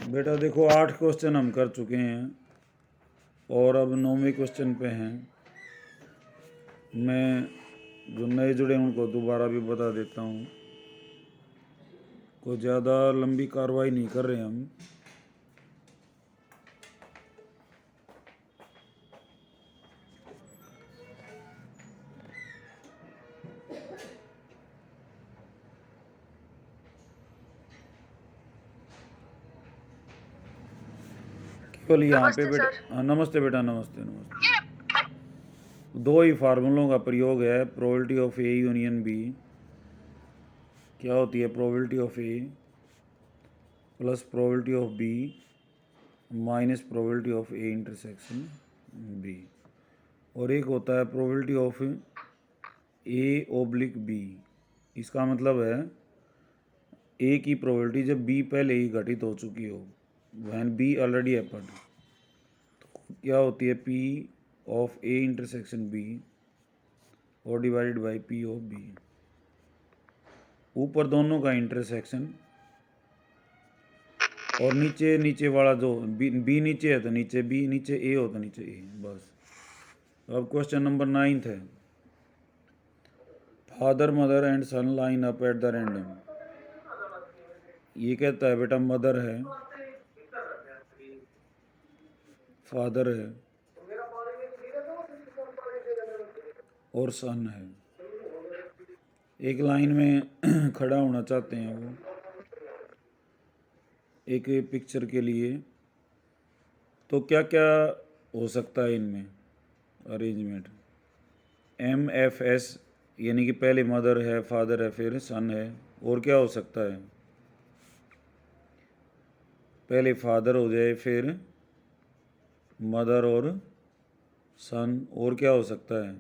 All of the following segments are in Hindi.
बेटा देखो 8 क्वेश्चन हम कर चुके हैं और अब 9वें क्वेश्चन पे हैं। मैं जो नए जुड़े हैं उनको दोबारा भी बता देता हूँ। कोई ज़्यादा लंबी कार्रवाई नहीं कर रहे हम। केवल यहाँ पे बेटा, हाँ नमस्ते बेटा, नमस्ते नमस्ते। दो ही फार्मूलों का प्रयोग है, probability of A union B. क्या होती है probability of A plus probability of B minus probability of A intersection B, और एक होता है probability of A oblique B. इसका मतलब है ए की प्रोबेबिलिटी जब बी पहले ही घटित हो चुकी हो, व्हेन बी ऑलरेडी हैपेंड, तो क्या होती है P of A intersection B और divided by P of B. ऊपर दोनों का इंटरसेक्शन और नीचे नीचे वाला जो बी नीचे है तो नीचे बी, नीचे ए हो तो नीचे ए, बस। अब क्वेश्चन नंबर 9 है। Father mother and son line up at the random. ये कहता है बेटा मदर है, फादर है और सन है, एक लाइन में खड़ा होना चाहते हैं वो एक पिक्चर के लिए। तो क्या क्या हो सकता है इनमें अरेंजमेंट? एम एफ एस, यानी कि पहले मदर है, फादर है, फिर सन है, और क्या हो सकता है? पहले फादर हो जाए, फिर मदर और सन, और क्या हो सकता है?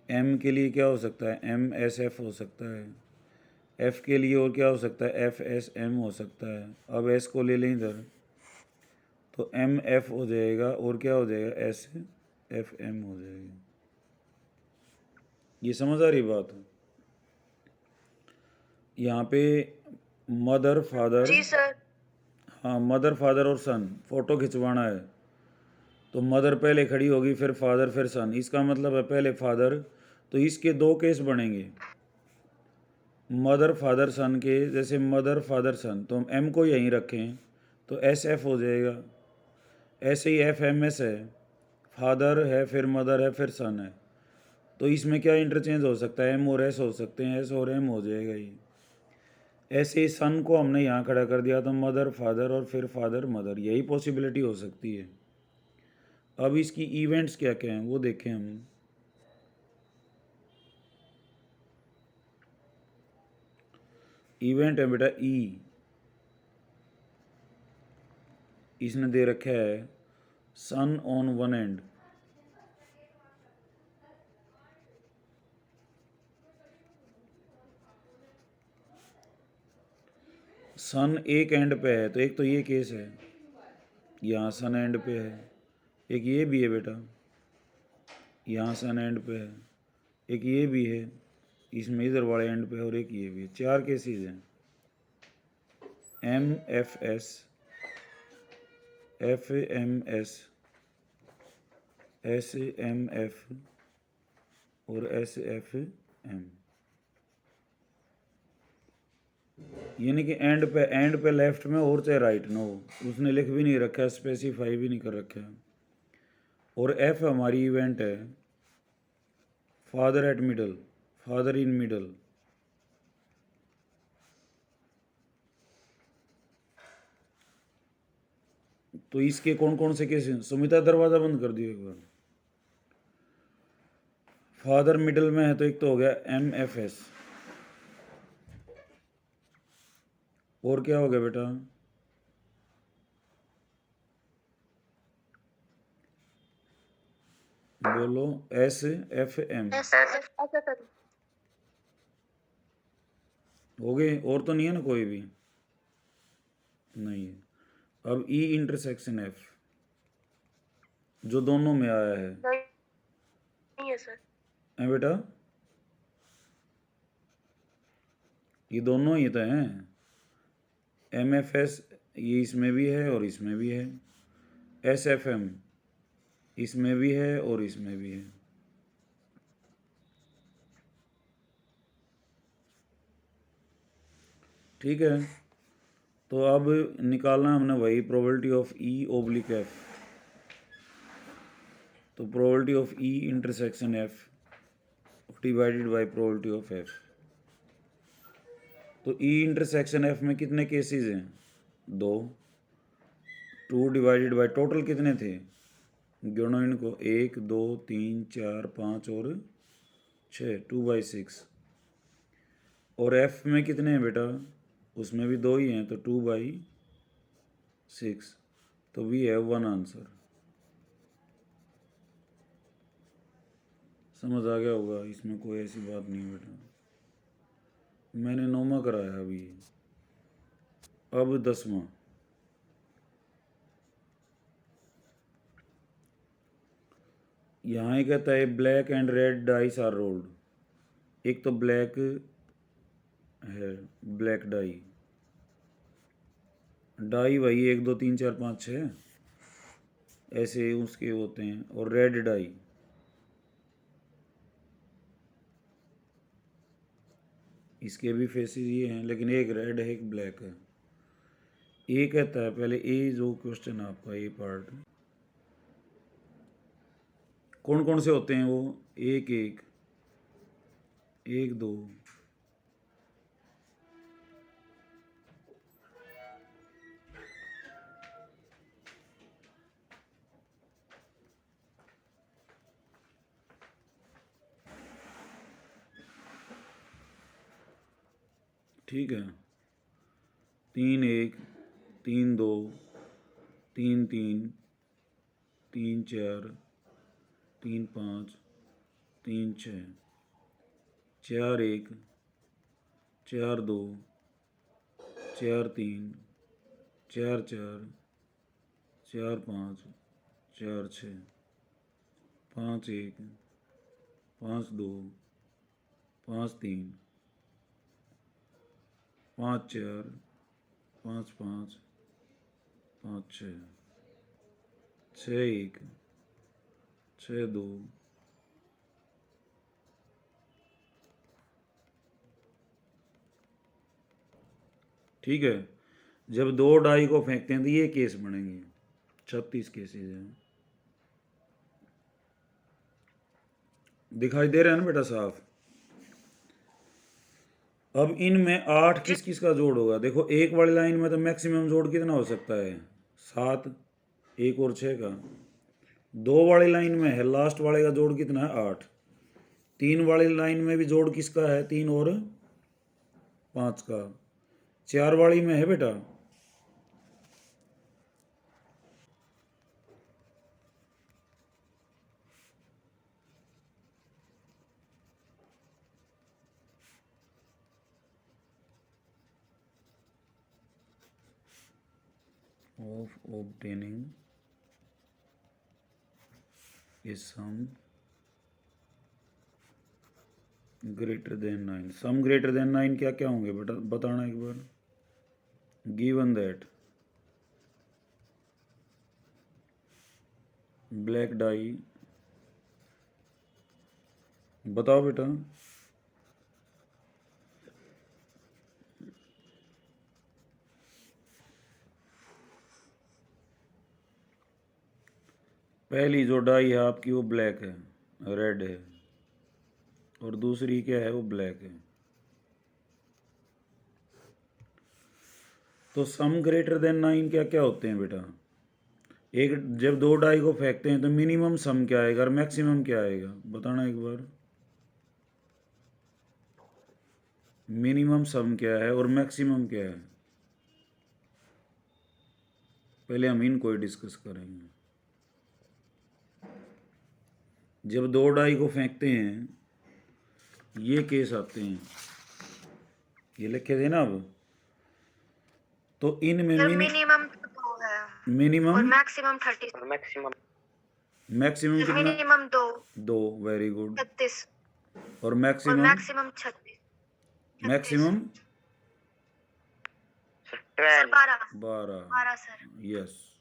एम के लिए क्या हो सकता है? एम एस एफ हो सकता है। एफ के लिए और क्या हो सकता है? एफ एस एम हो सकता है। अब एस को ले लें इधर, तो एम एफ हो जाएगा, और क्या हो जाएगा? एस एफ एम हो जाएगा। ये समझ आ रही बात? यहाँ पे मदर फादर, जी सर। हाँ मदर फादर और सन फोटो खिंचवाना है, तो मदर पहले खड़ी होगी, फिर फादर, फिर सन। इसका मतलब है पहले फादर, तो इसके दो केस बनेंगे, मदर फादर सन के। जैसे मदर फादर सन, तो हम एम को यहीं रखें तो एस एफ हो जाएगा। ऐसे ही एफ एम एस है, फादर है, फिर मदर है, फिर सन है, तो इसमें क्या इंटरचेंज हो सकता है? एम और एस हो सकते हैं, एस और एम हो जाएगा ये। ऐसे ही सन को हमने यहाँ खड़ा कर दिया तो मदर फादर और फिर फादर मदर, यही पॉसिबिलिटी हो सकती है। अब इसकी इवेंट्स क्या क्या हैं वो देखें हम। इवेंट है बेटा ई, इसने दे रखा है सन ऑन वन एंड, सन एक एंड पे है, तो एक तो ये केस है, यहाँ सन एंड पे है। एक ये भी है बेटा, यहाँ सन एंड पे है। एक ये भी है, इसमें इधर वाले एंड पे है, और एक ये भी है। 4 केसेस हैं, M F S, F M S, S M F और एस एफ एम। यानी कि एंड पे लेफ्ट में और चाहे राइट में हो, उसने लिख भी नहीं रखा है, स्पेसिफाई भी नहीं कर रखा है। और एफ हमारी इवेंट है father eight middle, father in middle. तो इसके कौन कौन से केस हैं? सुमिता दरवाजा बंद कर दियो एक बार। फादर मिडल में है तो एक तो हो गया एम एफ एस, और क्या हो गया बेटा? बोलो, एस एफ एम हो गए, और तो नहीं है ना कोई भी? नहीं है। अब ई इंटरसेक्शन एफ, जो दोनों में आया है। नहीं है सर। है बेटा, ये दोनों ही तो हैं, एम एफ एस ये इसमें भी है और इसमें भी है। SFM इसमें भी है और इसमें भी है। ठीक है, तो अब निकालना हमने वही प्रोबेबिलिटी ऑफ E/F। तो probability of E intersection F divided by probability of F। तो E इंटरसेक्शन F में कितने केसेस हैं? 2। 2 डिवाइडेड बाय टोटल कितने थे? गिनो इनको, 1 2 3 4 5 और 6, 2/6। और F में कितने हैं बेटा? उसमें भी 2 ही हैं, तो 2/6। तो वी हैव 1 आंसर। समझ आ गया होगा, इसमें कोई ऐसी बात नहीं बेटा। मैंने 9वां कराया अभी। अब 10वां। यहाँ ही कहता है black and red dice are rolled. एक तो ब्लैक है, ब्लैक डाई, डाई वही 1 2 3 4 5 6 ऐसे उसके होते हैं। और रेड डाई, इसके भी फेसेस ये हैं, लेकिन एक रेड है एक ब्लैक है। ए कहता है पहले, ए जो क्वेश्चन है आपका, ए पार्ट कौन कौन से होते हैं वो? 1 1 1 2 ठीक है। 3 1 3 2 3 3 3 4 3 5 3 6 4 1 4 2 4 3 4 4 4 5 4 6 5 1 5 2 5 3 5 4 5 5 5 6 6 1 6 2 ठीक है। जब 2 डाई को फेंकते हैं तो ये केस बनेंगे। 36 केसेस हैं। दिखाई दे रहा है ना बेटा साफ? अब इनमें 8 किस किस का जोड़ होगा? देखो, एक वाली लाइन में तो मैक्सिमम जोड़ कितना हो सकता है? 7, 1 और 6 का। 2 वाली लाइन में है, लास्ट वाले का जोड़ कितना है? 8। 3 वाली लाइन में भी जोड़ किसका है? 3 और 5 का। 4 वाली में है बेटा of obtaining a sum greater than 9। Some greater than 9 क्या क्या होंगे बेटा, बताना एक बार। गिवन दैट ब्लैक डाई, बताओ बेटा। पहली जो डाई है आपकी वो ब्लैक है, रेड है, और दूसरी क्या है? वो ब्लैक है। तो सम ग्रेटर देन 9 क्या क्या होते हैं बेटा? एक, जब 2 डाई को फेंकते हैं तो मिनिमम सम क्या आएगा और मैक्सिमम क्या आएगा, बताना एक बार। मिनिमम सम क्या है और मैक्सिमम क्या है? पहले हम इनको ही डिस्कस करेंगे। जब 2 डाई को फेंकते हैं ये केस आते हैं, ये लिखे थे ना। अब तो इनमें मिनिमम 2 है और मिनिमम मैक्सिमम 30 और मैक्सिमम कितना? मिनिमम 2 2। Very good. 36 और और maximum? Maximum 36। Maximum sir 12 12। 12 sir. Yes.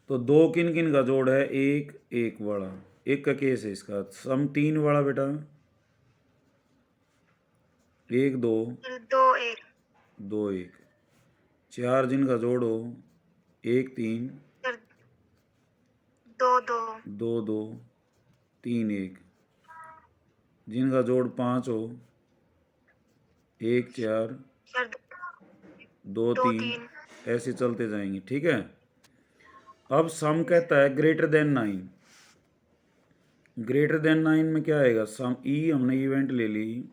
तो दो किन किन का जोड़ है? एक एक वाला, एक का केस है इसका। सम 3 वाला बेटा, 1 2 फिर 2 1 2 1। 4 जिनका जोड़ हो, 1 3 फिर 2 2 2 2 3 1। जिनका जोड़ 5 हो, 1 4 फिर 2 2 3। 3 ऐसे चलते जाएंगे, ठीक है। अब सम कहता है ग्रेटर देन 9। ग्रेटर देन 9 में क्या आएगा? सम ई हमने इवेंट ले ली,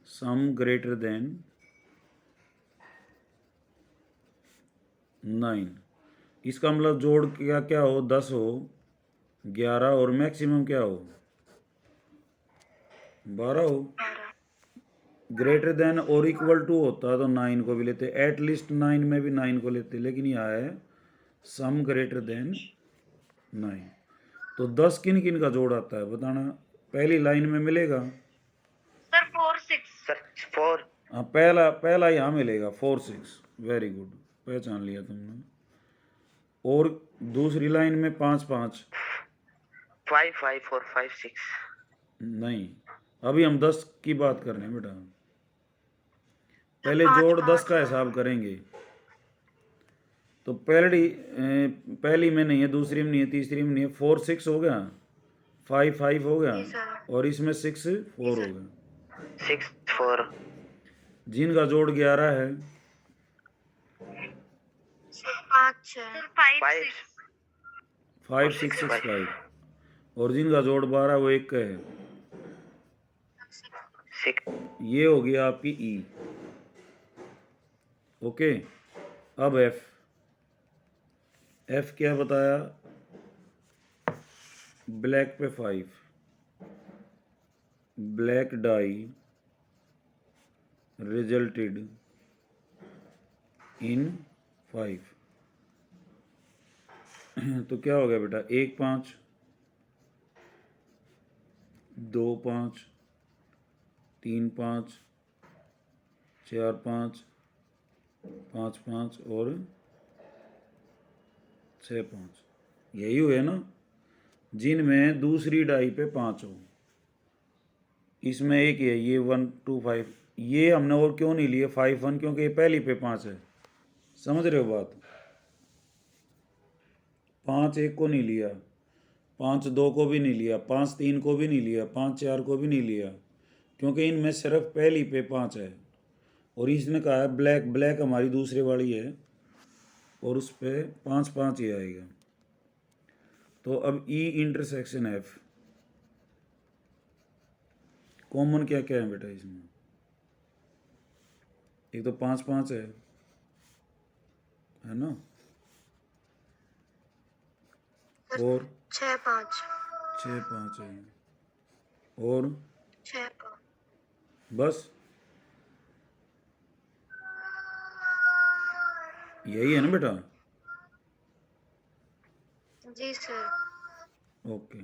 सम ग्रेटर देन 9। इसका मतलब जोड़ क्या क्या हो? 10 हो, 11 और मैक्सिमम क्या हो? 12 हो। 12 ग्रेटर देन और इक्वल टू होता तो 9 को भी लेते, एटलीस्ट 9 में भी 9 को लेते, लेकिन यहाँ है सम ग्रेटर देन 9। तो 10 किन किन का जोड़ आता है बताना? पहली लाइन में मिलेगा सर 4 6 सर 4। हाँ, पहला पहला यहाँ मिलेगा 4 6। वेरी गुड, पहचान लिया तुमने। और दूसरी लाइन में 5 5। 5 5 4 5 6। नहीं, अभी हम 10 की बात कर रहे हैं बेटा। पहले 5 जोड़ 10 5 का हिसाब करेंगे। तो पहली में नहीं है, दूसरी में नहीं है, तीसरी में नहीं है। 4 6 हो गया, 5 5 हो गया, जी सर। और इसमें 6 4 हो गया। 6 4 जिनका जोड़ 11 है, 5 6 5 5 6 6 5। और जिनका जोड़ 12 वो एक का है। 6। ये हो गया आपकी ई। ओके। अब एफ। एफ क्या बताया? ब्लैक पे 5, ब्लैक डाई रिजल्टेड इन 5। तो क्या हो गया बेटा? 1 5 2 5 3 5 4 5 5 5 और 6 5। यही हुए ना, जिनमें दूसरी डाई पे 5 हो। इसमें एक ही है, ये 1 2 5। ये हमने और क्यों नहीं लिए 5 1? क्योंकि ये पहली पे 5 है। समझ रहे हो बात? 5 1 को नहीं लिया, 5 2 को भी नहीं लिया, 5 3 को भी नहीं लिया, 5 4 को भी नहीं लिया, क्योंकि इनमें सिर्फ पहली पे 5 है। और इसने कहा है ब्लैक, ब्लैक हमारी दूसरे वाली है, और उस पर 5 5 ही आएगा। तो अब ई इंटरसेक्शन एफ, कॉमन क्या क्या है बेटा इसमें? एक तो 5 5 है ना, और 6 5 6 5 है, और 6 5। बस यही है ना बेटा? जी सर। ओके।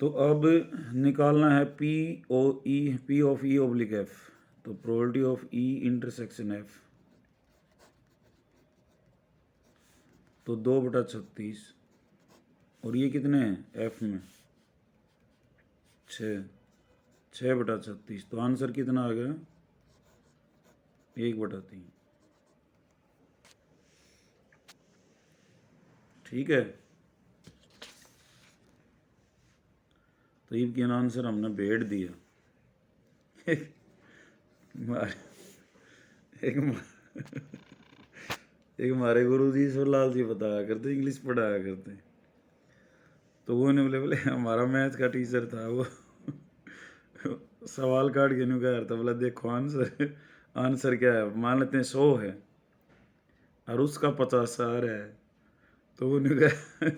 तो अब निकालना है P O E, P of E oblique F. तो probability of E intersection F, तो 2/36। और ये कितने हैं एफ में? 6, 6/36। तो आंसर कितना आ गया? 1/3। ठीक है। तो ये क्या आंसर हमने भेड़ दिया। एक एक हमारे गुरु जी ईश्वरलाल जी बताया करते, इंग्लिश पढ़ाया करते। तो वो ने बोले हमारा मैथ का टीचर था, वो सवाल काट के नहीं कहा था, बोला देखो आंसर, आंसर क्या है? मान लेते हैं 100 है और उसका 50 आ रहा है, तो वो नहीं कहा,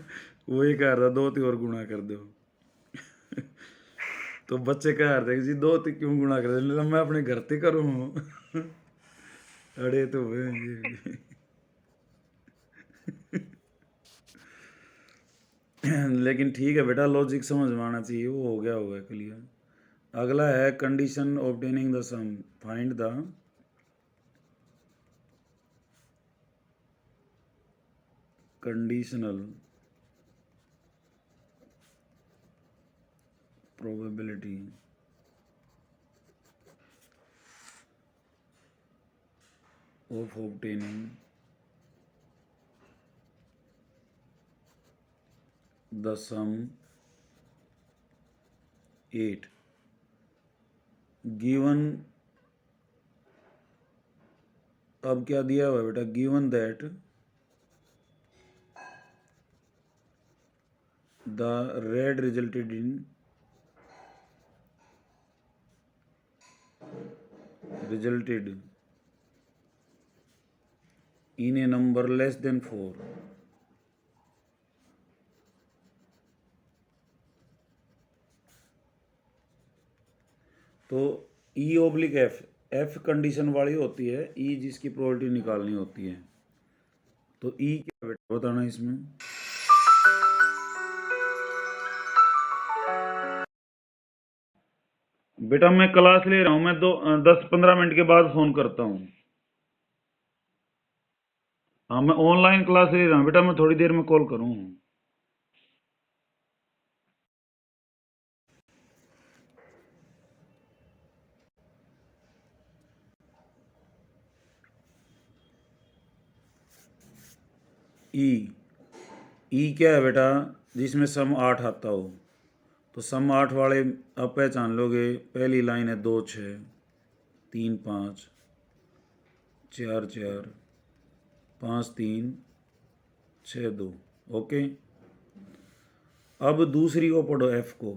वो ये कह रहा 2 और गुणा कर दो। तो बच्चे कह रहे थे जी 2 क्यों गुणा कर दो? मैं अपने घर ते करूँ। अड़े तो ये लेकिन ठीक है बेटा, लॉजिक समझ में आना चाहिए। वो हो गया होगा क्लियर। अगला है condition obtaining the sum, find the conditional probability of obtaining the sum 8 given. अब क्या दिया हुआ है बेटा, given that the red resulted in a number less than 4, तो E oblique F, F condition वाली होती है, ई जिसकी प्रोबेबिलिटी निकालनी होती है। तो ई क्या बेटा बताना इसमें। बेटा मैं क्लास ले रहा हूँ, मैं 10-15 मिनट के बाद फोन करता हूँ। हाँ मैं ऑनलाइन क्लास ले रहा हूँ बेटा, मैं थोड़ी देर में कॉल करूँ। ई क्या है बेटा, जिसमें सम 8 आता हो। तो सम 8 वाले आप पहचान लोगे, पहली लाइन है 2 6 3 5 4 4 5 3 6 2। ओके, अब दूसरी को पढ़ो, एफ को।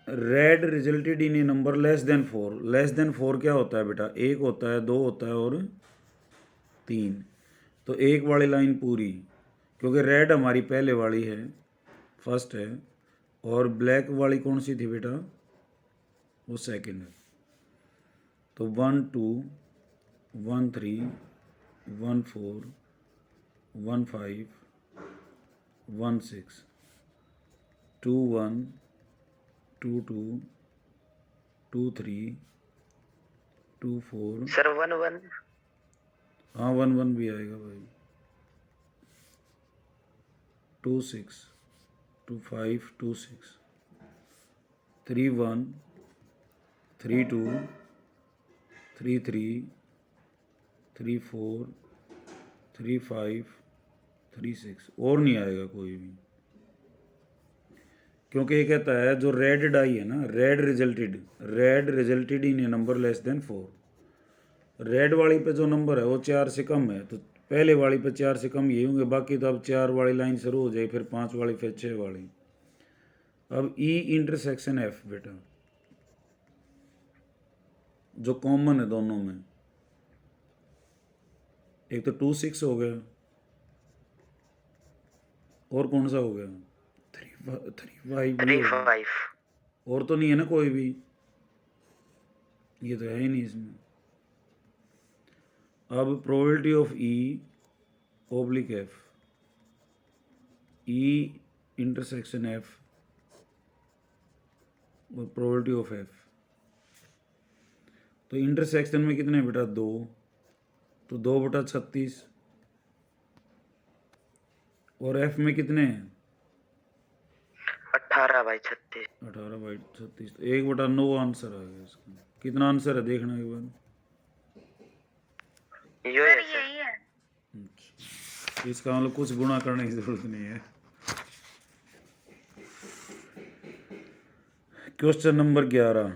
Red resulted in A number less than 4। Less than 4 क्या होता है बेटा, 1 होता है, 2 होता है और 3। तो एक वाली लाइन पूरी, क्योंकि रेड हमारी पहले वाली है, फर्स्ट है, और ब्लैक वाली कौन सी थी बेटा, वो सेकंड है। तो 1 2 1 3 1 4 1 5 1 6 2 1 2 2 2 3 2 4। सर 1 1। हाँ 1 1 भी आएगा भाई। 2 6 2 5 2 6 3 1 3 2 3 3 3 4 3 5 3 6। और नहीं आएगा कोई भी, क्योंकि ये कहता है जो रेड डाई है ना, red resulted in A number less than 4। Red वाली पे जो नंबर है वो 4 से कम है, तो पहले वाली पे 4 से कम ये होंगे, बाकी तो अब 4 वाली लाइन शुरू हो जाए, फिर 5 वाली, फिर 6 वाली। अब ई इंटरसेक्शन एफ बेटा, जो कॉमन है दोनों में, एक तो 2 6 हो गया, और कौन सा हो गया, 3 5। और तो नहीं है ना कोई भी, ये तो है ही नहीं इसमें। अब probability of E oblique F, E intersection F और प्रोबेबिलिटी ऑफ एफ। तो इंटरसेक्शन में कितने बेटा, 2, तो 2/36। और एफ में कितने हैं, 18/36। 18/36। तो 1/9 आंसर आ गया इसका। कितना आंसर है देखना एक बार। यो है सर। यही है। अच्छा, इसका मतलब कुछ गुणा करने की जरूरत नहीं है। Question number 11,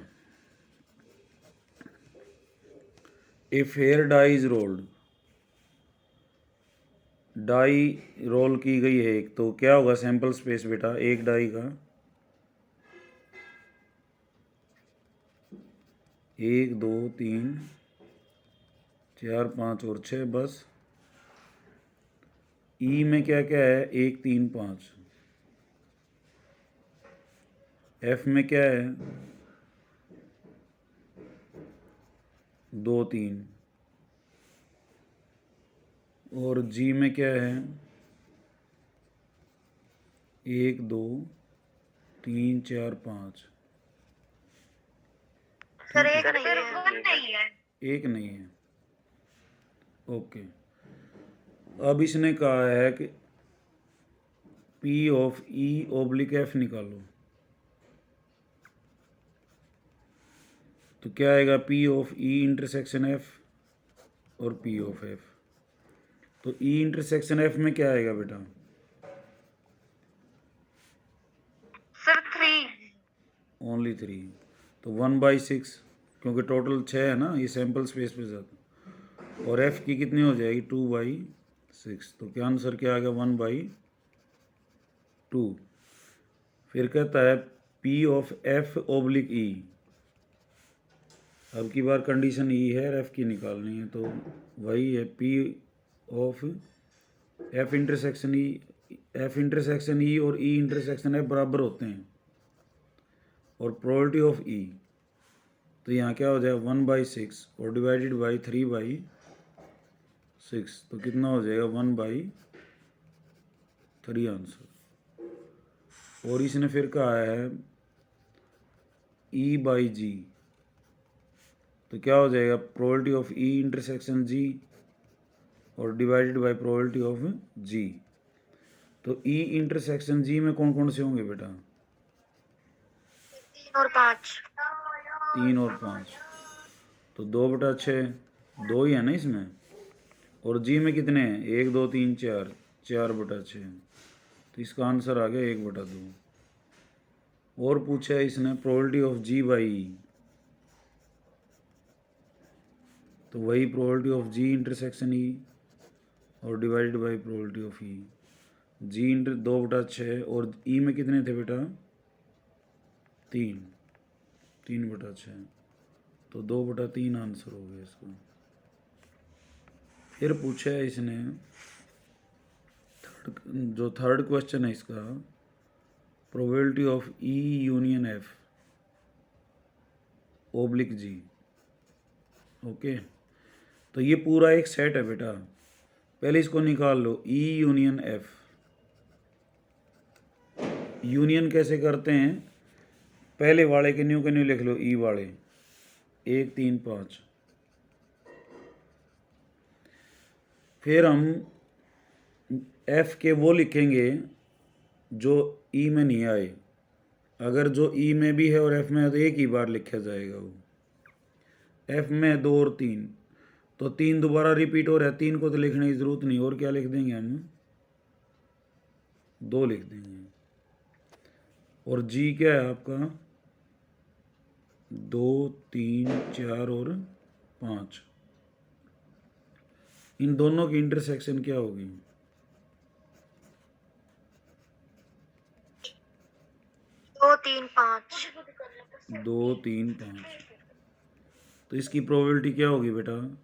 a fair die is rolled. Die roll की गई है एक, तो क्या होगा सैंपल स्पेस बेटा एक डाई का, 1 2 3 4 5 और 6 बस। ई में क्या क्या है, 1 3 5। एफ में क्या है, 2 3। और जी में क्या है, 1 2 3 4 5 सर एक नहीं है। एक नहीं है। ओके, अब इसने कहा है कि P of E oblique F निकालो। तो क्या आएगा? P of E intersection F और P ऑफ F। तो E इंटरसेक्शन F में क्या आएगा बेटा? सर 3। ओनली 3। तो 1/6, क्योंकि टोटल 6 है ना, ये सैंपल स्पेस पे जाता। और F की कितनी हो जाएगी? 2/6। तो क्या आंसर क्या आ गया? 1/2। फिर कहता है P of F oblique E। अब की बार कंडीशन E है, F की निकालनी है, तो वही है P of F intersection E। F intersection E और E इंटरसेक्शन F बराबर होते हैं, और प्रोबेबिलिटी ऑफ E, तो यहाँ क्या हो जाएगा? 1/6 और डिवाइडेड बाई 3/6, तो कितना हो जाएगा? 1/3 आंसर। और इसने फिर कहा है E/G, तो क्या हो जाएगा? Probability of E intersection G और divided by probability of G। तो E इंटरसेक्शन G में कौन कौन से होंगे बेटा? 3 और 5। 3 और 5, तो 2/6, 2 ही है ना इसमें। और G में कितने हैं? 1 2 3 4, 4/6। तो इसका आंसर आ गया 1/2। और पूछा है इसने प्रोबेबिलिटी ऑफ G/E, तो वही probability of G intersection E और divided by probability of E। G inter 2/6 और E में कितने थे बेटा? 3, 3/6, तो 2/3 आंसर हो गया इसका। फिर पूछा है इसने थर्ड क्वेश्चन है इसका, probability of E union F oblique G। Okay, तो ये पूरा एक सेट है बेटा, पहले इसको निकाल लो। E यूनियन F, यूनियन कैसे करते हैं? पहले वाले के न्यू लिख लो, E वाले 1 3 5। फिर हम F के वो लिखेंगे जो E में नहीं आए। अगर जो E में भी है और F में है तो एक ही बार लिखा जाएगा वो। F में 2 और 3, तो 3 दोबारा रिपीट हो रहा है, 3 को तो लिखने की ज़रूरत नहीं, और क्या लिख देंगे हम? 2 लिख देंगे। और G क्या है आपका? 2 3 4 और 5। इन दोनों की इंटरसेक्शन क्या होगी? 2 3 5। 2 3 5। तो इसकी प्रोबेबिलिटी क्या होगी बेटा?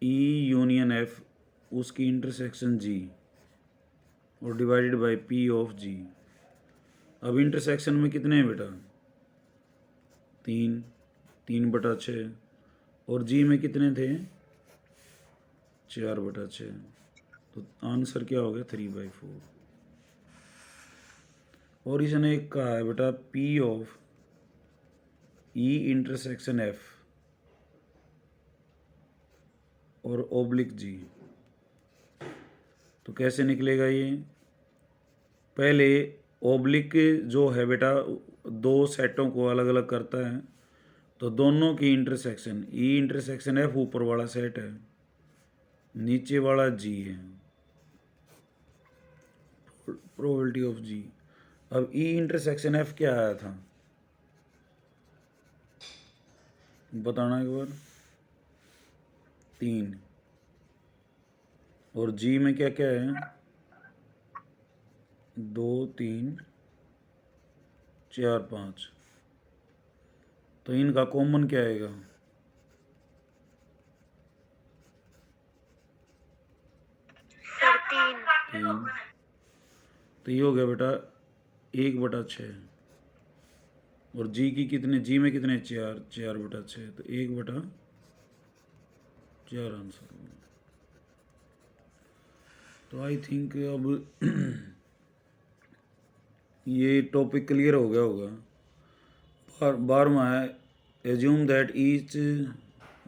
E यूनियन F उसकी इंटरसेक्शन G और divided bye P of G। अब इंटरसेक्शन में कितने हैं बेटा? 3, 3/6, और G में कितने थे? 4/6, तो आंसर क्या हो गया? 3/4। और इसने एक कहा है बेटा P of E intersection F और ओब्लिक G, तो कैसे निकलेगा ये? पहले ओब्लिक जो है बेटा 2 सेटों को अलग अलग करता है, तो दोनों की इंटरसेक्शन E इंटरसेक्शन F ऊपर वाला सेट है, नीचे वाला G है, प्रोबेबिलिटी ऑफ G। अब E इंटरसेक्शन F क्या आया था बताना एक बार? 3, और G में क्या क्या है? 2 3 4 5, तो इनका कॉमन क्या आएगा? सर 3। 3, तो ये हो गया बेटा 1/6। और G की कितने? G में कितने? 4, 4/6, तो 1/4 आंसर होगा। तो आई थिंक अब ये टॉपिक क्लियर हो गया होगा। 12वां है, assume that each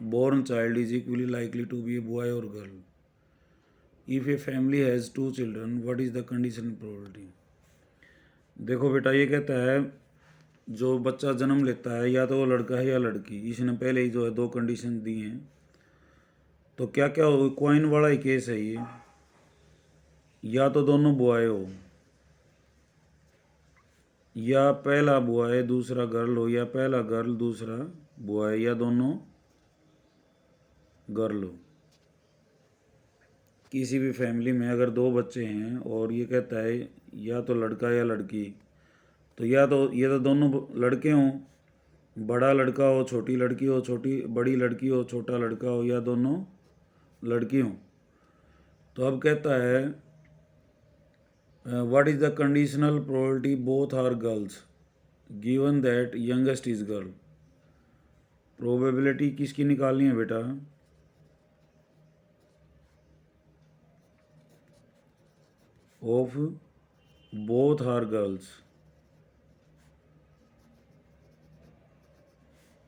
born child is equally likely to be a boy और girl. If a family has 2 children what is the condition probability. देखो बेटा, ये कहता है जो बच्चा जन्म लेता है या तो वो लड़का है या लड़की, इसने पहले ही जो है 2 कंडीशन दी हैं। तो क्या क्या हो, क्वाइन वाला ही केस है ये, या तो दोनों बॉय हो, या पहला बॉय दूसरा गर्ल हो, या पहला गर्ल दूसरा बॉय, या दोनों गर्ल हो। किसी भी फैमिली में अगर 2 बच्चे हैं और ये कहता है या तो लड़का या लड़की, तो या तो ये तो दोनों लड़के हों, बड़ा लड़का हो छोटी लड़की हो, छोटी बड़ी लड़की हो छोटा लड़का हो, या दोनों लड़की हों। तो अब कहता है what is the conditional probability both are girls given that youngest is girl. Probability किसकी निकालनी है बेटा? Of both are girls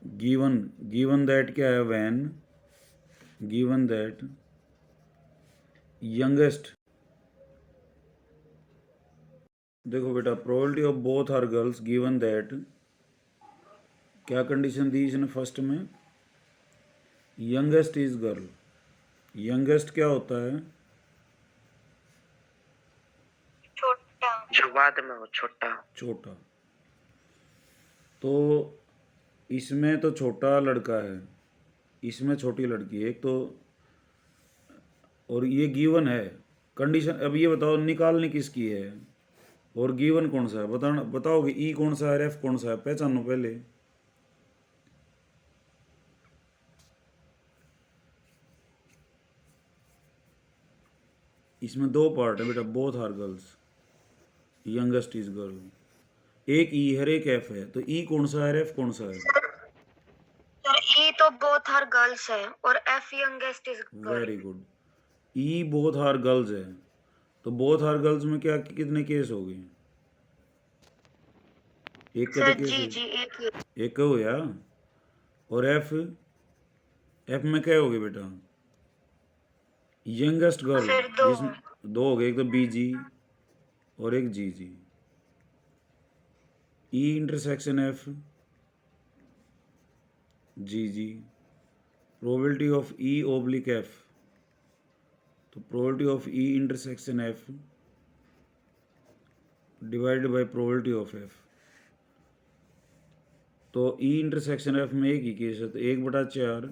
given that क्या है? When given that youngest. देखो बेटा, probability of both are girls given that, क्या कंडीशन दी इसने फर्स्ट में? Youngest is girl. यंगेस्ट क्या होता है? छोटा। जो बाद में हो, छोटा। छोटा। तो इसमें तो छोटा लड़का है, इसमें छोटी लड़की है एक तो, और ये गिवन है कंडीशन। अब ये बताओ निकालनी किसकी है और गिवन कौन सा है? बताना, बताओगे ई कौन सा है, एफ कौन सा है? पहचानो पहले। इसमें 2 पार्ट है बेटा, both are girls, youngest is girl. एक ई है, एक एफ है, तो ई कौन सा है, एफ कौन सा है? सर ई तो बोथ आर गर्ल्स है और F youngest is very good. E both are girls है, तो बोथ आर गर्ल्स में क्या कितने केस हो गए? एक का सर तो केस जी है, जी एक का हो गया। और एफ, एफ में क्या हो गया बेटा? यंगेस्ट गर्ल, सर दो। जिसमें 2 हो गए, एक तो बी जी और एक G G. E intersection F G G, probability of E oblique F. तो probability of E intersection F divided by probability of F. तो ई इंटरसेक्शन एफ में एक ही केस है, तो 1/4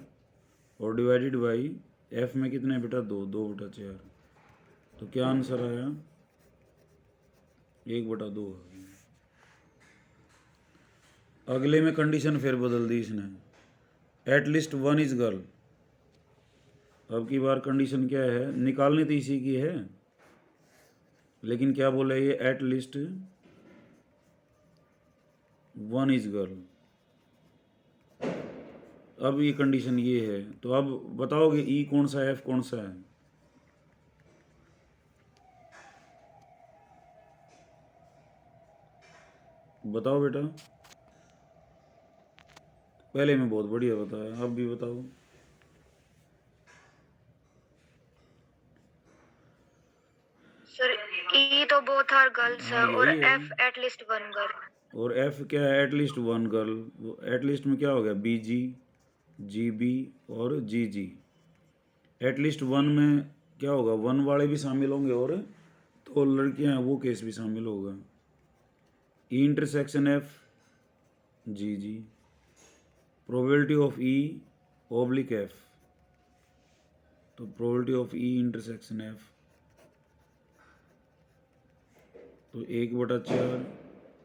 और डिवाइडेड बाई एफ में कितने बेटा? 2/4। तो क्या आंसर आया? 1/2 आ गया। अगले में कंडीशन फिर बदल दी इसने, एटलीस्ट 1 इज गर्ल। अब की बार कंडीशन क्या है? निकालनी तो इसी की है, लेकिन क्या बोला ये? At least 1 is girl. अब ये कंडीशन ये है, तो अब बताओगे ई कौन सा है, एफ कौन सा है? बताओ बेटा। पहले में बहुत बढ़िया बताया, अब भी बताओ। सर ई तो बोथ आर गर्ल्स है हाँ और यही है। F at least one girl. और एफ क्या है? At least 1 girl. वो एटलीस्ट में क्या हो गया? बी जी, जी बी और जी जी। एटलीस्ट 1 में क्या होगा? 1 वाले भी शामिल होंगे और 2 लड़कियां हैं वो केस भी शामिल होगा। E intersection F G G, probability of E oblique F. तो probability of E intersection F, तो 1/4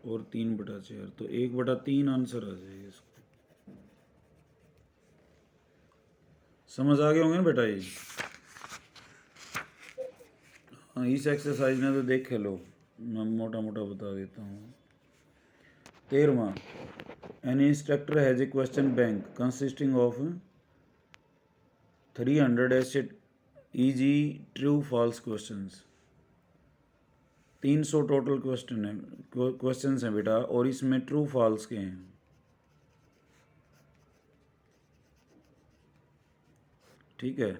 और 3/4, तो 1/3 आंसर आ जाएगा इसको। समझ आ गए होंगे ना बेटा ये? हाँ, इस एक्सरसाइज में तो देख लो, मैं मोटा मोटा बता देता हूँ। 13वां, an instructor has a question bank consisting of 300 asset easy true false questions. 300 total questions हैं बेटा, और इसमें ट्रू फॉल्स के हैं। ठीक है,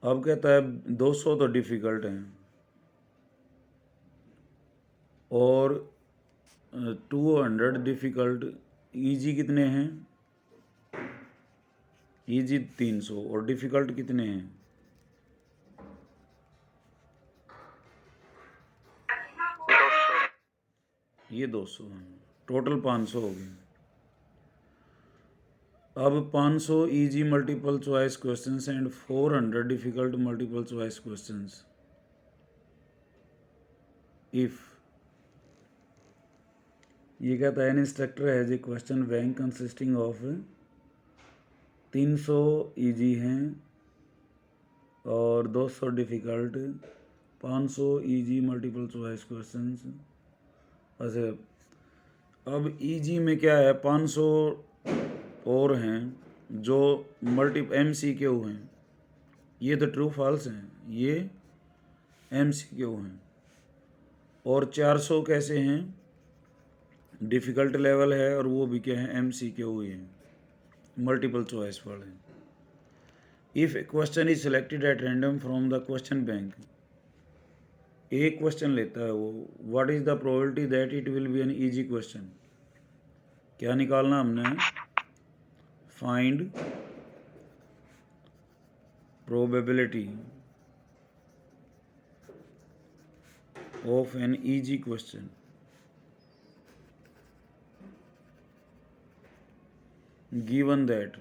अब कहता है 200 तो डिफ़िकल्ट हैं और 200 डिफ़िकल्ट। इजी कितने हैं? इजी 300 और डिफ़िकल्ट कितने हैं? ये 200 हैं, टोटल 500 हो गए। अब 500 easy multiple choice questions and 400 difficult multiple choice questions. If ये कहता है N instructor has a question bank consisting of 300 easy हैं और 200 difficult, 500 easy multiple choice questions. अच्छा, अब इजी में क्या है, 500 और हैं जो MCQ हैं, ये तो ट्रू फॉल्स हैं, ये MCQ हैं। और 400 कैसे हैं? डिफ़िकल्ट लेवल है और वो भी क्या है, MCQ ही है, मल्टीपल चॉइस वाले। If A question is selected at random from the question bank, एक क्वेश्चन लेता है वो, what is the probability that it will be an easy question? क्या निकालना हमने? Find probability of an easy question given that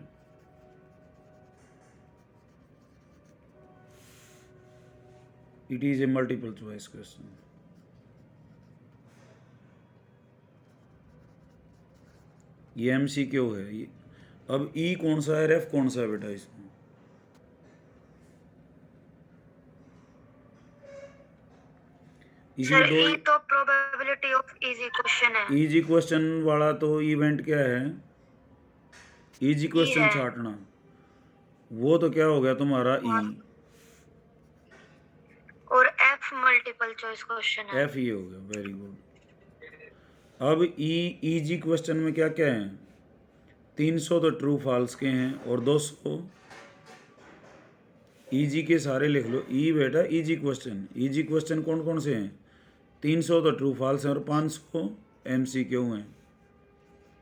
it is a multiple choice question. ये MCQ है। ये अब E कौन सा है, F कौन सा है बेटा इसमें? इसमें सर दो ई तो प्रोबेबिलिटी ऑफ इजी क्वेश्चन है। इजी क्वेश्चन वाला तो इवेंट क्या है, इजी क्वेश्चन है। छाटना, वो तो क्या हो गया तुम्हारा E, और F मल्टीपल चॉइस क्वेश्चन है। F ये हो गया, वेरी गुड। अब इजी क्वेश्चन में क्या क्या है? 300 तो ट्रू फॉल्स के हैं और 200 इजी के सारे लिख लो। ई बेटा इजी क्वेश्चन कौन कौन से हैं? 300 तो ट्रू फॉल्स हैं और 500 MCQ हैं।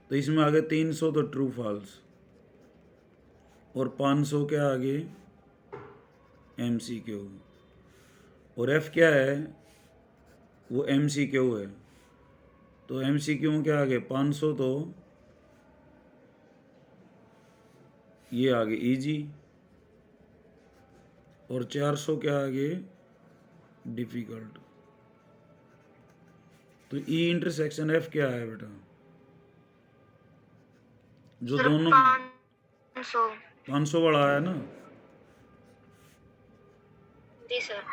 तो इसमें आगे 300 तो ट्रू फॉल्स और 500 क्या आगे, MCQ। और F क्या है? वो MCQ है। तो MCQ में क्या आगे, 500 तो ये आगे इजी और 400 क्या आगे, डिफ़िकल्ट। तो E इंटरसेक्शन F क्या है बेटा? जो दोनों 500 वाला आया ना? जी सर।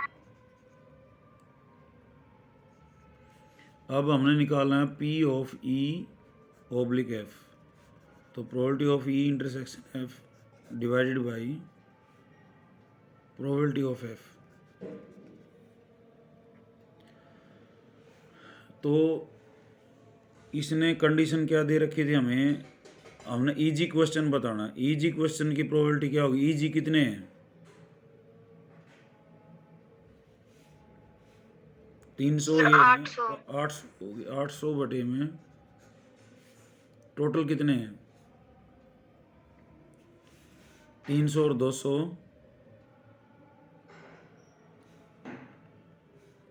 अब हमने निकालना है P of E oblique F। तो probability of E intersection F divided by probability of F। तो इसने कंडीशन क्या दे रखी थी हमें? हमने इजी क्वेश्चन बताना। इजी क्वेश्चन की प्रोबेबिलिटी क्या होगी? इजी कितने हैं? 300 ये हैं, 800 हो गए। 800 बटे में टोटल कितने हैं? 300 और 200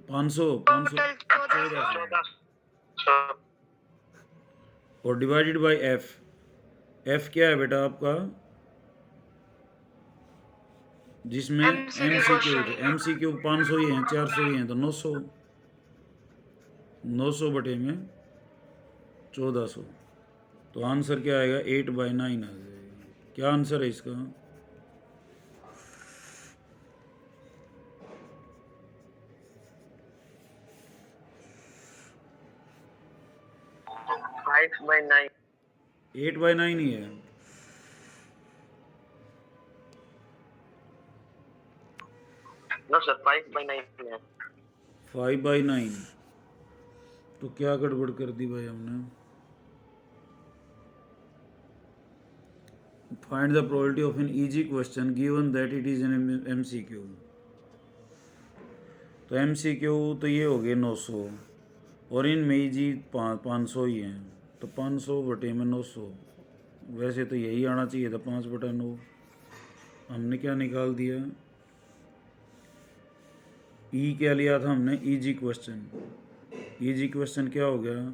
500 14 और डिवाइडेड बाय F। F क्या है बेटा आपका? जिसमें MCQ थे, MCQ 500 ही हैं, 400 ही हैं, तो 900 बटे में 1400। तो आंसर क्या आएगा? 8/9 आ जाएगा। क्या आंसर है इसका? (5/9) 8/9 ही है। नो सर, 5/9 है। 5/9। तो क्या गड़बड़ कर दी भाई हमने? Find the probability of an easy question given that it is an MCQ। तो MCQ तो ये हो गए 900 और इनमें इजी 500 ही हैं, तो 500 बटे में 900। वैसे तो यही आना चाहिए था 5/9। हमने क्या निकाल दिया? ई क्या लिया था हमने? Easy question. इजी क्वेश्चन क्या हो गया?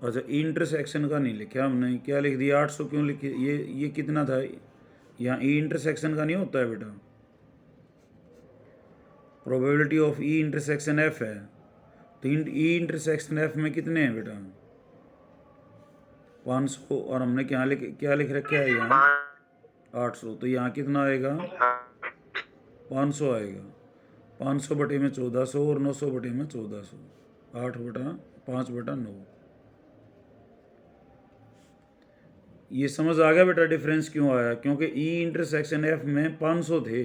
अच्छा, इंटरसेक्शन का नहीं लिखा हमने, क्या लिख दिया? 800 क्यों लिखे? ये कितना था? यहाँ ई इंटरसेक्शन का नहीं होता है बेटा, probability of E intersection F है। तो ई इंटरसेक्शन एफ में कितने हैं बेटा? 500। और हमने क्या लिख रखा है यहाँ? 800। तो यहाँ कितना आएगा? 500 आएगा। 500 बटे में 1400 और 900 बटे में 1400। 8/5/9। ये समझ आ गया बेटा डिफरेंस क्यों आया? क्योंकि ई इंटरसेक्शन एफ में 500 थे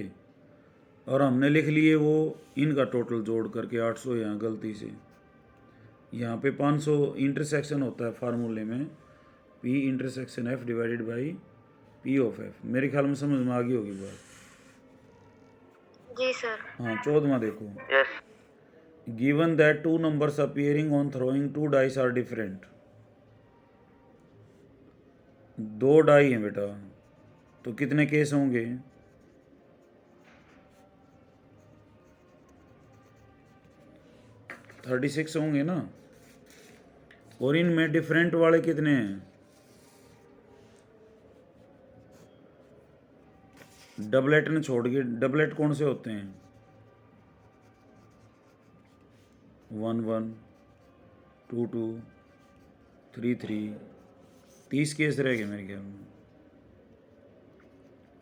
और हमने लिख लिए वो इनका टोटल जोड़ करके 800 यहाँ गलती से। यहाँ पे 500 इंटरसेक्शन होता है फार्मूले में, P intersection F divided by P of F. मेरे ख्याल में समझ में आ गई होगी बात। जी सर। हाँ, 14वां देखो। Given that 2 numbers appearing on throwing 2 dice are different। 2 die हैं बेटा, तो कितने केस होंगे? 36 होंगे ना। और इनमें डिफरेंट वाले कितने हैं? डबलेट ने छोड़ के। डबलेट कौन से होते हैं? 1 1 2 2 3 3। 30 केस रह गए मेरे ख्याल में।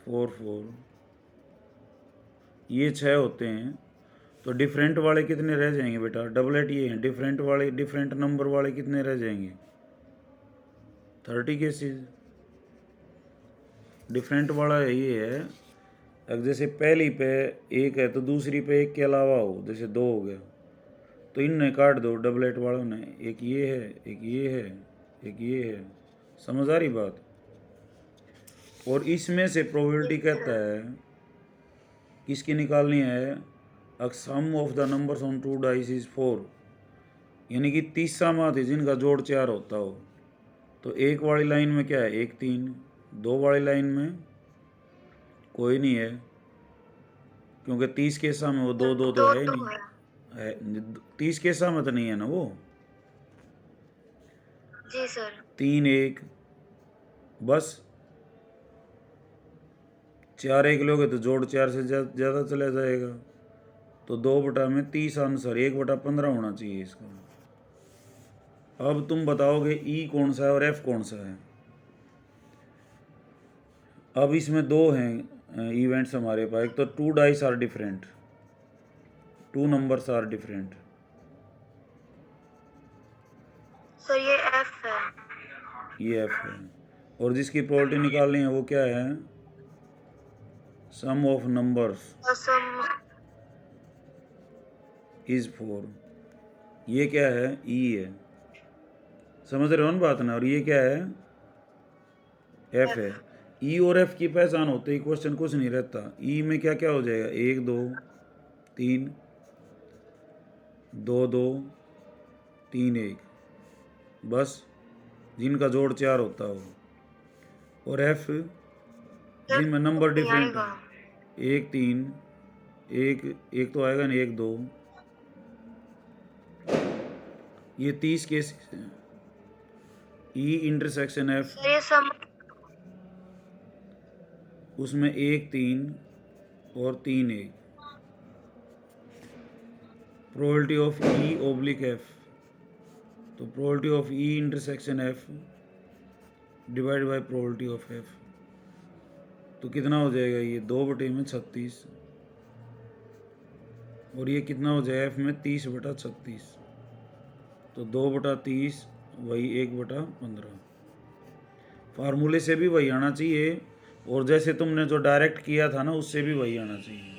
4 4। ये 6 होते हैं। तो डिफरेंट वाले कितने रह जाएंगे बेटा? डबलेट ये हैं। डिफरेंट वाले, डिफरेंट नंबर वाले कितने रह जाएंगे? 30 केसेस। डिफरेंट वाला ये है, अगर जैसे पहली पे 1 है तो दूसरी पे 1 के अलावा हो, जैसे 2 हो गया, तो इनने काट दो डबलेट वालों ने। एक ये है, एक ये है, एक ये है। समझ आ रही बात? और इसमें से प्रोबेबिलिटी कहता है किसकी निकालनी है? Sum of the numbers on 2 dice is 4। यानी कि 30 सामात है जिनका जोड़ 4 होता हो। तो 1 वाली लाइन में क्या है? 1 3। 2 वाली लाइन में कोई नहीं है, क्योंकि 30 के सामने वो 2 2 तो है ही नहीं है। 30 के सामने तो नहीं है ना वो। जी सर। 3 1 बस। 4 1 लोगे तो जोड़ 4 से ज़्यादा चला जाएगा। तो 2/30 आंसर 1/15 होना चाहिए इसका। अब तुम बताओगे ई कौन सा है और एफ कौन सा है? अब इसमें 2 हैं इवेंट्स हमारे पास। एक तो 2 dice are different, 2 numbers are different. Sir ये एफ है। ये एफ है। और जिसकी प्रोबेबिलिटी निकालनी है वो क्या है? Sum of numbers some is 4। ये क्या है? ई है। समझ रहे हो ना बात ना? और ये क्या है? एफ है। ई और एफ की पहचान होते ही क्वेश्चन कुछ नहीं रहता। ई में क्या क्या हो जाएगा? 1 2 3 2 2 3 1, बस, जिनका जोड़ 4 होता हो। और एफ जिनमें नंबर डिफरेंट है, 1 3 1 तो आएगा नहीं, 1 2। ये 30 केसेस हैं। ई इंटरसेक्शन एफ, ये सम उसमें 1 3 और 3 1। Probability of E oblique F, तो probability of E intersection F divide by probability of F, तो कितना हो जाएगा? ये 2/36। और ये कितना हो जाएगा? एफ में 30/36। तो 2/30 वही 1/15। फार्मूले से भी वही आना चाहिए, और जैसे तुमने जो डायरेक्ट किया था ना उससे भी वही आना चाहिए।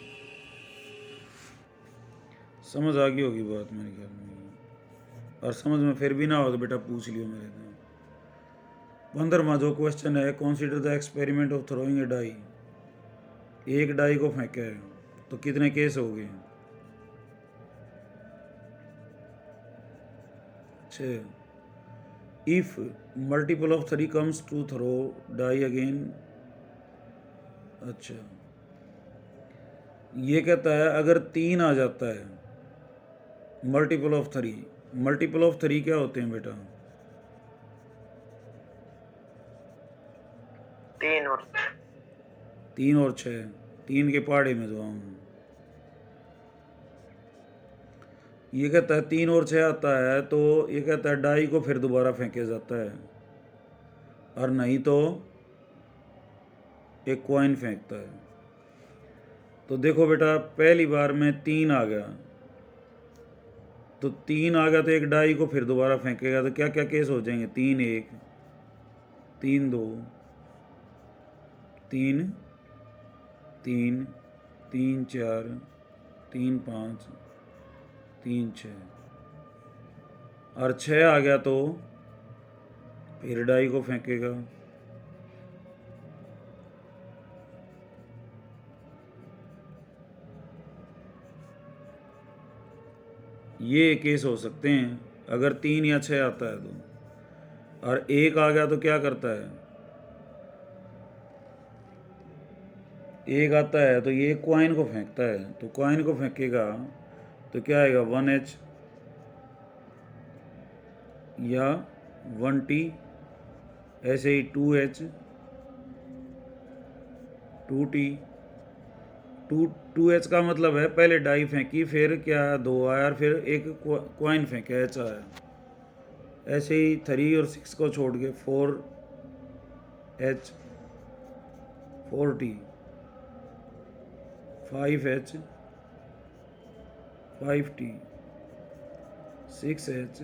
समझ आ गई होगी बात मेरे ख्याल में, और समझ में फिर भी ना हो तो बेटा पूछ लियो मेरे से। 15वां जो क्वेश्चन है, consider the experiment of throwing a die. एक डाई को फेंका है तो कितने केस हो गए? 6। If multiple of 3 comes to throw die again. अच्छा, ये कहता है अगर 3 आ जाता है, मल्टीपल ऑफ 3। मल्टीपल ऑफ 3 क्या होते हैं बेटा? 3 और 3 और 6, 3 के पहाड़े में जो हम, ये कहता है 3 और 6 आता है तो ये कहता है डाई को फिर दोबारा फेंका जाता है, और नहीं तो एक कॉइन फेंकता है। तो देखो बेटा, पहली बार में 3 आ गया, तो 3 आ गया तो एक डाई को फिर दोबारा फेंकेगा तो क्या क्या केस हो जाएंगे? 3 1, 3 2, 3 3, 3 4, 3 5, 3 6, और 6 आ गया तो फिर डाई को फेंकेगा। ये केस हो सकते हैं अगर 3 या 6 आता है तो। और 1 आ गया तो क्या करता है? 1 आता है तो ये कॉइन को फेंकता है, तो कॉइन को फेंकेगा तो क्या आएगा? 1H या 1T, ऐसे ही 2H, 2T। 2H का मतलब है पहले डाई फेंकी, फिर क्या 2 आया, और फिर एक कॉइन फेंका, H आया। ऐसे ही 3 और 6 को छोड़ के 4H, 4T, 5H, 5T, 6H,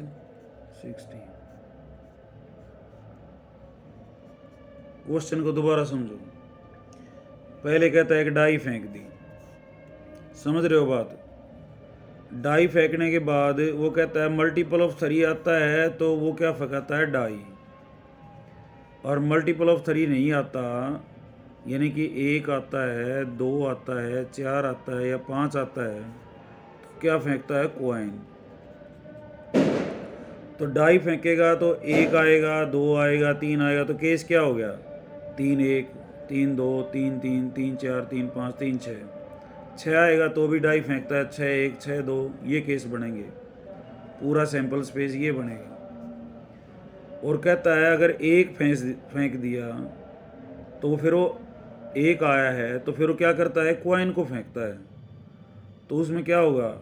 6T। Question को दोबारा समझो। पहले कहता है एक डाई फेंक दी, समझ रहे हो बात? डाई फेंकने के बाद वो कहता है मल्टीपल ऑफ 3 आता है तो वो क्या फेंकाता है? डाई। और मल्टीपल ऑफ 3 नहीं आता, यानी कि 1 आता है, 2 आता है, 4 आता है या 5 आता है, तो क्या फेंकता है? कॉइन। तो डाई फेंकेगा तो 1 आएगा, 2 आएगा, 3 आएगा, तो केस क्या हो गया? 3 1, 3 2, 3 3, 3 4, 3 5, 3 6। 6 आएगा तो भी डाई फेंकता है, 6 1, 6 2, ये केस बनेंगे, पूरा सैंपल स्पेस ये बनेगा। और कहता है अगर 1 फेंक दिया तो फिर वो 1 आया है तो फिर वो क्या करता है? कॉइन को फेंकता है। तो उसमें क्या होगा?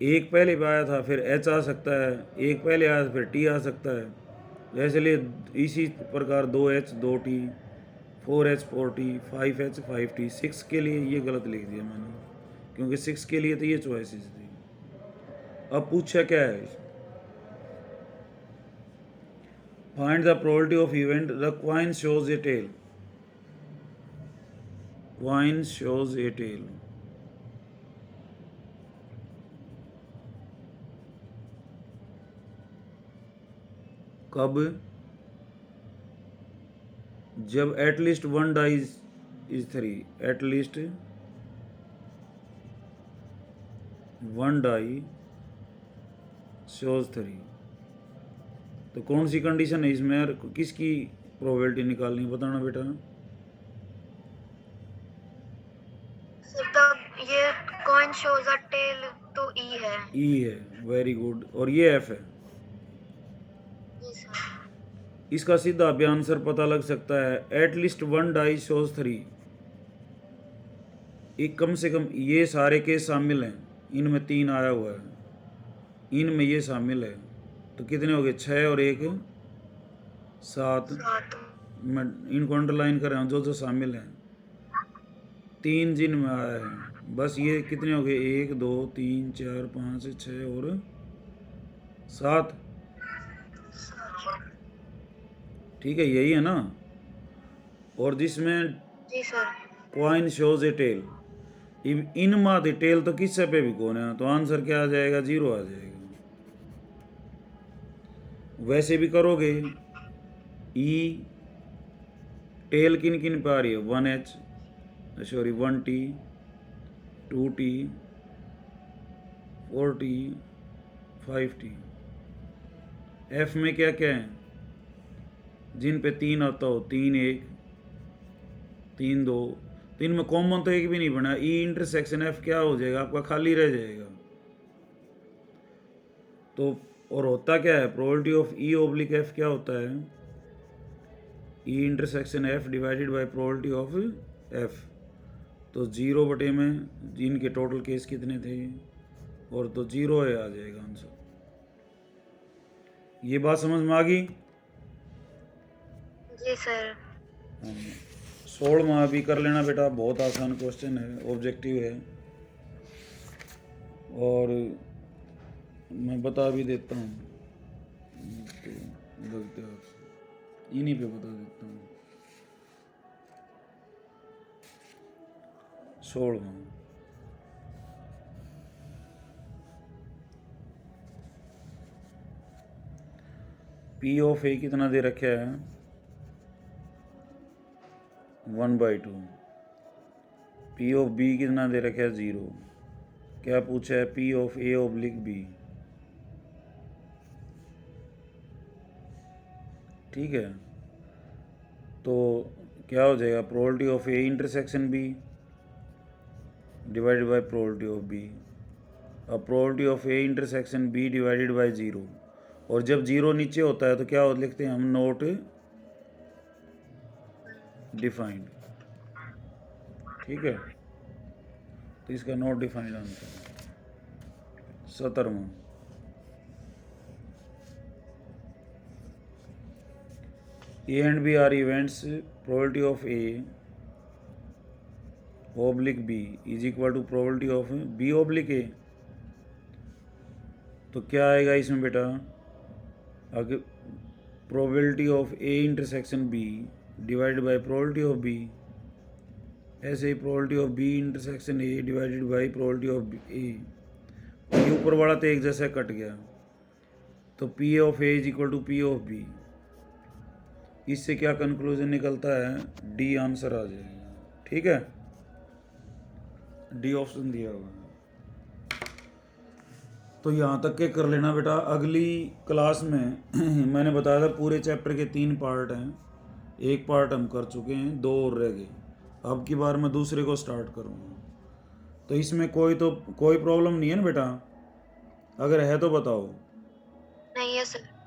1 पहले पे आया था, फिर H आ सकता है, 1 पहले आया था, फिर T आ सकता है। जैसे लिए इसी प्रकार 2H 2T, 4H 4T, 5H 5T। 6 के लिए ये गलत लिख दिया मैंने, क्योंकि 6 के लिए तो ये चॉइसेस थी। अब पूछा क्या है? Find the probability of event the coin shows a tail. Coin shows a tail. कब? जब at least 1 die is 3, at least 1 die shows 3। तो कौन सी कंडीशन है इसमें यार? किसकी प्रोबेबिलिटी निकालनी बताना बेटा। ये कॉइन शोज अ टेल तो ई है। ई है, वेरी गुड। और ये एफ है। जी सर। इसका सीधा भी आंसर पता लग सकता है, एटलीस्ट 1 डाई शोज 3। एक कम से कम ये सारे केस शामिल हैं, इनमें 3 आया हुआ है, इनमें ये शामिल है, तो कितने हो गए? 6 और 1 7। मैं इनको अंडरलाइन कर रहा हूँ जो जो शामिल हैं। 3 जिन में आया है, बस ये कितने हो गए? 1 2 3 4 5 6 और 7। ठीक है, यही है ना? और जिसमें जी sir. Coin shows a tail, इन मा टेल तो किससे पे भी कौन है, तो आंसर क्या आ जाएगा, 0 आ जाएगा। वैसे भी करोगे, ई टेल किन किन पे आ रही है, 1H, sorry 1T, 2T, 4T, 5T। F में क्या क्या है, जिन पे 3 आता हो, 3 1, 3 2, तो इनमें कॉमन तो एक भी नहीं बना। ई इंटरसेक्शन एफ क्या हो जाएगा आपका, खाली रह जाएगा। तो और होता क्या है, probability of E oblique F क्या होता है, ई intersection F divided by probability of F. तो 0 बटे में जिनके टोटल केस कितने थे, और तो 0 है, आ जाएगा आंसर। ये बात समझ में आ गई? जी सर। 16वां भी कर लेना बेटा, बहुत आसान क्वेश्चन है, ऑब्जेक्टिव है, और मैं बता भी देता हूँ, इन्हीं पे बता देता हूँ। 16वां, पी ऑफ ए कितना दे रखा है, 1/2। पी ऑफ बी कितना दे रखा है, 0। क्या पूछा है, P of A oblique B. ठीक है, तो क्या हो जाएगा, probability of A intersection B divided by probability of B. अब probability of A intersection B divided by 0, और जब 0 नीचे होता है तो क्या लिखते हैं हम, नोट डिफाइंड। ठीक है, तो इसका नोट डिफाइंड आंसर। 17वां, A and B are events, probability of A oblique B is equal to probability of B oblique A. तो क्या आएगा इसमें बेटा, अगर probability of A intersection B divided by probability of B, ऐसे ही probability of B intersection A divided by probability of A. ये ऊपर वाला तो एक जैसा कट गया, तो P of A is equal to P of B. इससे क्या कंक्लूजन निकलता है, डी आंसर आ जाएगा। ठीक है, डी ऑप्शन दिया हुआ है। तो यहाँ तक के कर लेना बेटा। अगली क्लास में मैंने बताया था पूरे चैप्टर के 3 पार्ट हैं, एक पार्ट हम कर चुके हैं, 2 और रह गए। अब की बार मैं दूसरे को स्टार्ट करूँगा। तो इसमें कोई प्रॉब्लम नहीं है ना बेटा, अगर है तो बताओ। नहीं है सर।